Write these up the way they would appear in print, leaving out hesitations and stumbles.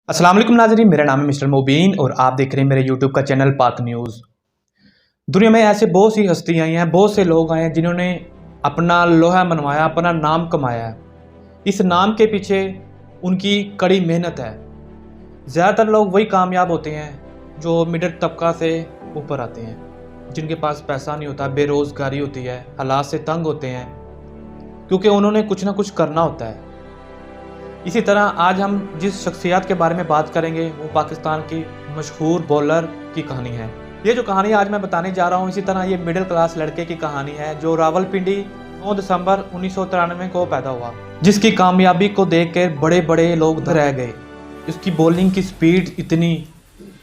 अस्सलाम वालेकुम नाज़रीन, मेरा नाम है मिस्टर मुबीन और आप देख रहे हैं मेरे यूट्यूब का चैनल पाक न्यूज़। दुनिया में ऐसे बहुत सी हस्तियाँ आई हैं, बहुत से लोग आए हैं जिन्होंने अपना लोहा मनवाया, अपना नाम कमाया है। इस नाम के पीछे उनकी कड़ी मेहनत है। ज़्यादातर लोग वही कामयाब होते हैं जो मिडिल तबका से ऊपर आते हैं, जिनके पास पैसा नहीं होता, बेरोज़गारी होती है, हालात से तंग होते हैं, क्योंकि उन्होंने कुछ ना कुछ करना होता है। इसी तरह आज हम जिस शख्सियत के बारे में बात करेंगे वो पाकिस्तान की मशहूर बॉलर की कहानी है। ये जो कहानी आज मैं बताने जा रहा हूँ, इसी तरह ये मिडिल क्लास लड़के की कहानी है जो रावलपिंडी 9 दिसंबर 1993 को पैदा हुआ, जिसकी कामयाबी को देखकर बड़े बड़े लोग रह गए। इसकी बॉलिंग की स्पीड इतनी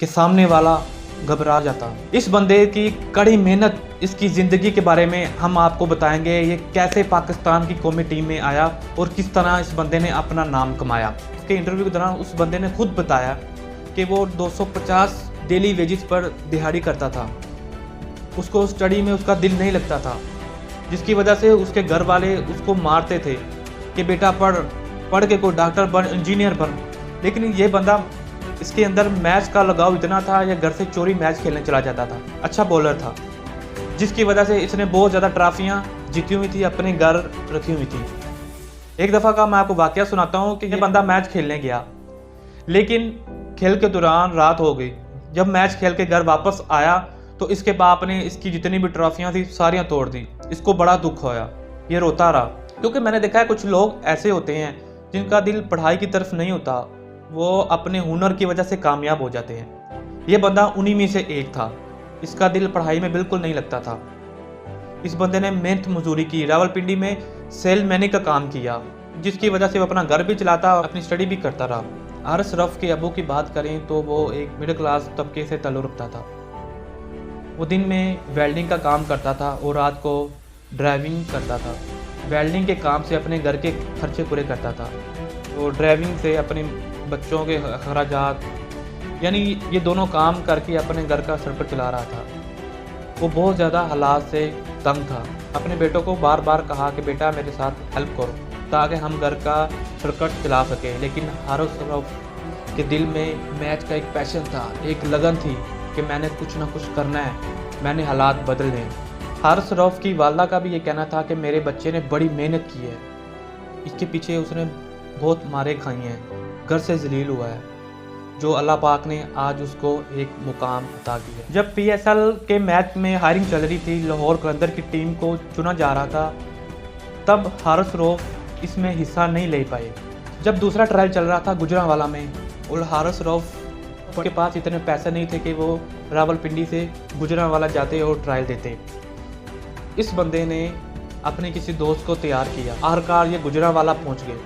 कि सामने वाला घबरा जाता। इस बंदे की कड़ी मेहनत, इसकी ज़िंदगी के बारे में हम आपको बताएंगे। ये कैसे पाकिस्तान की कौमी टीम में आया और किस तरह इस बंदे ने अपना नाम कमाया। उसके इंटरव्यू के दौरान उस बंदे ने खुद बताया कि वो 250 डेली वेजेस पर दिहाड़ी करता था। उसको स्टडी में उसका दिल नहीं लगता था, जिसकी वजह से उसके घर वाले उसको मारते थे कि बेटा पढ़ के कोई डॉक्टर बन, इंजीनियर बन। लेकिन ये बंदा, इसके अंदर मैच का लगाव इतना था, यह घर से चोरी मैच खेलने चला जाता था। अच्छा बॉलर था, जिसकी वजह से इसने बहुत ज़्यादा ट्रॉफियाँ जीती हुई थी, अपने घर रखी हुई थी। एक दफ़ा का मैं आपको वाकया सुनाता हूँ कि यह बंदा मैच खेलने गया, लेकिन खेल के दौरान रात हो गई। जब मैच खेल के घर वापस आया तो इसके बाप ने इसकी जितनी भी ट्रॉफियाँ थी सारियाँ तोड़ दी। इसको बड़ा दुख होया, ये रोता रहा, क्योंकि मैंने देखा है कुछ लोग ऐसे होते हैं जिनका दिल पढ़ाई की तरफ नहीं होता, वो अपने हुनर की वजह से कामयाब हो जाते हैं। ये बंदा उन्हीं में से एक था। इसका दिल पढ़ाई में बिल्कुल नहीं लगता था। इस बंदे ने मेहनत मजदूरी की, रावलपिंडी में सेलमैनी का काम किया, जिसकी वजह से वो अपना घर भी चलाता और अपनी स्टडी भी करता रहा। हारिस रऊफ के अबू की बात करें तो वो एक मिडिल क्लास तबके से ताल्लुक़ रखता था। वो दिन में वेल्डिंग का काम करता था और रात को ड्राइविंग करता था। वेल्डिंग के काम से अपने घर के खर्चे पूरे करता था और ड्राइविंग से अपने बच्चों के खर्चात, यानी ये दोनों काम करके अपने घर का सर्कट चला रहा था। वो बहुत ज़्यादा हालात से तंग था। अपने बेटों को बार बार कहा कि बेटा मेरे साथ हेल्प करो ताकि हम घर का सर्कट चला सकें। लेकिन हारिस रऊफ के दिल में मैच का एक पैशन था, एक लगन थी कि मैंने कुछ ना कुछ करना है, मैंने हालात बदलने हैं। हारिस रऊफ की वालदा का भी ये कहना था कि मेरे बच्चे ने बड़ी मेहनत की है, इसके पीछे उसने बहुत मारे खाई हैं, घर से जलील हुआ है, जो अल्लाह पाक ने आज उसको एक मुकाम अता किया। जब PSL के मैच में हायरिंग चल रही थी, लाहौर कलंदर की टीम को चुना जा रहा था, तब हारिस रऊफ इसमें हिस्सा नहीं ले पाए। जब दूसरा ट्रायल चल रहा था गुजरांवाला में, और हारिस रऊफ के पास इतने पैसे नहीं थे कि वो रावलपिंडी से गुजरांवाला जाते और ट्रायल देते। इस बंदे ने अपने किसी दोस्त को तैयार किया। आखिरकार ये गुजरांवाला पहुँच गए।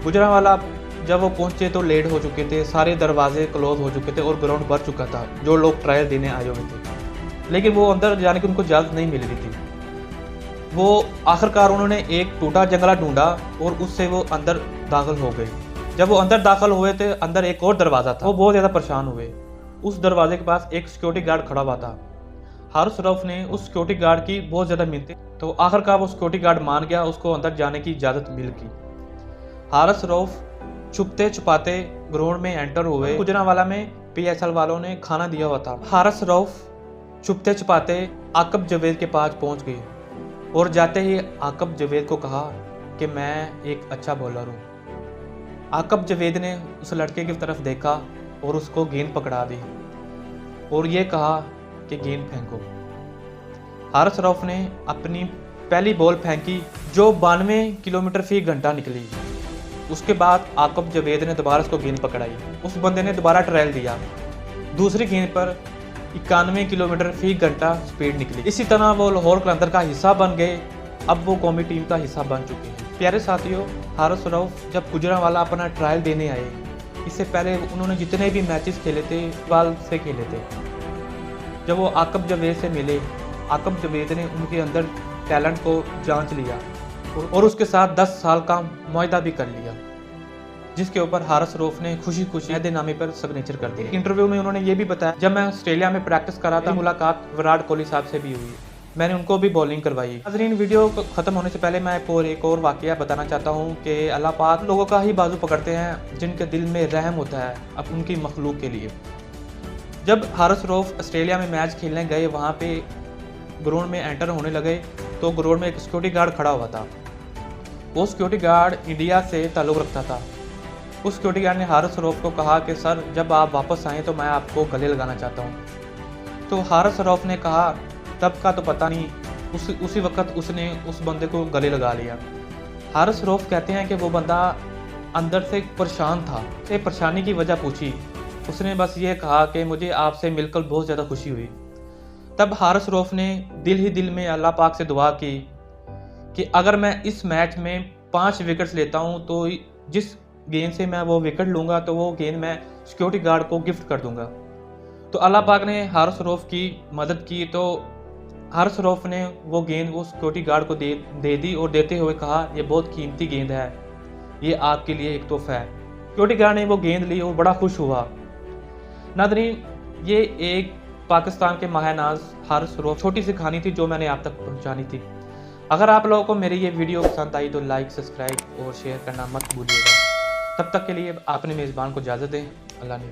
गुजरांवाला जब वो पहुंचे तो लेट हो चुके थे, सारे दरवाजे क्लोज हो चुके थे और ग्राउंड भर चुका था, जो लोग ट्रायल देने आए हुए थे। लेकिन वो अंदर जाने की उनको इजाज़त नहीं मिल रही थी। वो आखिरकार उन्होंने एक टूटा जंगला ढूंढा और उससे वो अंदर दाखिल हो गए। जब वो अंदर दाखिल हुए थे, अंदर एक और दरवाज़ा था। वो बहुत ज़्यादा परेशान हुए। उस दरवाजे के पास एक सिक्योरिटी गार्ड खड़ा हुआ था। हारिस रऊफ ने उस सिक्योरिटी गार्ड की बहुत ज़्यादा मिन्नतें, तो आखिरकार वो सिक्योरिटी गार्ड मान गया, उसको अंदर जाने की इजाज़त मिल गई। हारिस रऊफ छुपते छुपाते ग्राउंड में एंटर हुए। गुजरांवाला में PSL वालों ने खाना दिया हुआ था। हारिस रऊफ छुपते छुपाते आकब जवेद के पास पहुंच गए और जाते ही आकब जवेद को कहा कि मैं एक अच्छा बॉलर हूं। आकब जवेद ने उस लड़के की तरफ देखा और उसको गेंद पकड़ा दी और ये कहा कि गेंद फेंको। हारिस रऊफ ने अपनी पहली बॉल फेंकी जो 92 किलोमीटर फी घंटा निकली। उसके बाद आकब जवेद ने दोबारा उसको गेंद पकड़ाई। उस बंदे ने दोबारा ट्रायल दिया। दूसरी गेंद पर 91 किलोमीटर फी घंटा स्पीड निकली। इसी तरह वो लाहौर कलंदर का हिस्सा बन गए। अब वो कौमी टीम का हिस्सा बन चुके हैं। प्यारे साथियों, हारिस रऊफ जब गुजरांवाला अपना ट्रायल देने आए, इससे पहले उन्होंने जितने भी मैचेस खेले थे बाल से खेले थे। जब वो आकब जवेद से मिले, आकब जवेद ने उनके अंदर टैलेंट को जांच लिया और उसके साथ 10 साल का मुआहदा भी कर लिया, जिसके ऊपर हारिस रऊफ ने खुशी खुशी अहदेनामे पर सिग्नेचर कर दिया। इंटरव्यू में उन्होंने ये भी बताया, जब मैं ऑस्ट्रेलिया में प्रैक्टिस कर रहा था, मुलाकात विराट कोहली साहब से भी हुई। मैंने उनको भी बॉलिंग करवाई। नाज़रीन, वीडियो ख़त्म होने से पहले मैं एक और वाक़या बताना चाहता हूँ कि अल्लाह पाक लोगों का ही बाजू पकड़ते हैं जिनके दिल में रहम होता है अब उनकी मखलूक के लिए। जब हारिस रऊफ़ ऑस्ट्रेलिया में मैच खेलने गए, वहाँ पे ग्राउंड में एंटर होने लगे तो ग्राउंड में एक सिक्योरिटी गार्ड खड़ा हुआ था। वो सिक्योरिटी गार्ड इंडिया से ताल्लुक़ रखता था। उस सिक्योरिटी गार्ड ने हारिस रऊफ़ को कहा कि सर, जब आप वापस आएँ तो मैं आपको गले लगाना चाहता हूँ। तो हारिस रऊफ़ ने कहा, तब का तो पता नहीं, उसी वक्त उसने उस बंदे को गले लगा लिया। हारिस रऊफ़ कहते हैं कि वो बंदा अंदर से परेशान था। उससे परेशानी की वजह पूछी, उसने बस ये कहा कि मुझे आपसे मिलकर बहुत ज़्यादा खुशी हुई। तब हारिस रऊफ़ ने दिल ही दिल में अल्लाह पाक से दुआ की कि अगर मैं इस मैच में 5 विकेट्स लेता हूँ तो जिस गेंद से मैं वो विकेट लूँगा तो वो गेंद मैं सिक्योरिटी गार्ड को गिफ्ट कर दूँगा। तो अल्लाह पाक ने हारिस रऊफ़ की मदद की, तो हारिस रऊफ़ ने वो गेंद वो सिक्योरिटी गार्ड को दे दी और देते हुए कहा, ये बहुत कीमती गेंद है, ये आपके लिए एक तोहफ़ा है। सिक्योरिटी गार्ड ने वो गेंद ली और बड़ा खुश हुआ। नाज़रीन, ये एक पाकिस्तान के माहनाज़ हारिस रऊफ़ छोटी सी कहानी थी जो मैंने आप तक पहुंचानी थी। अगर आप लोगों को मेरी ये वीडियो पसंद आई तो लाइक, सब्सक्राइब और शेयर करना मत भूलिएगा। तब तक के लिए अपने मेज़बान को इजाज़त दें। अल्लाह ने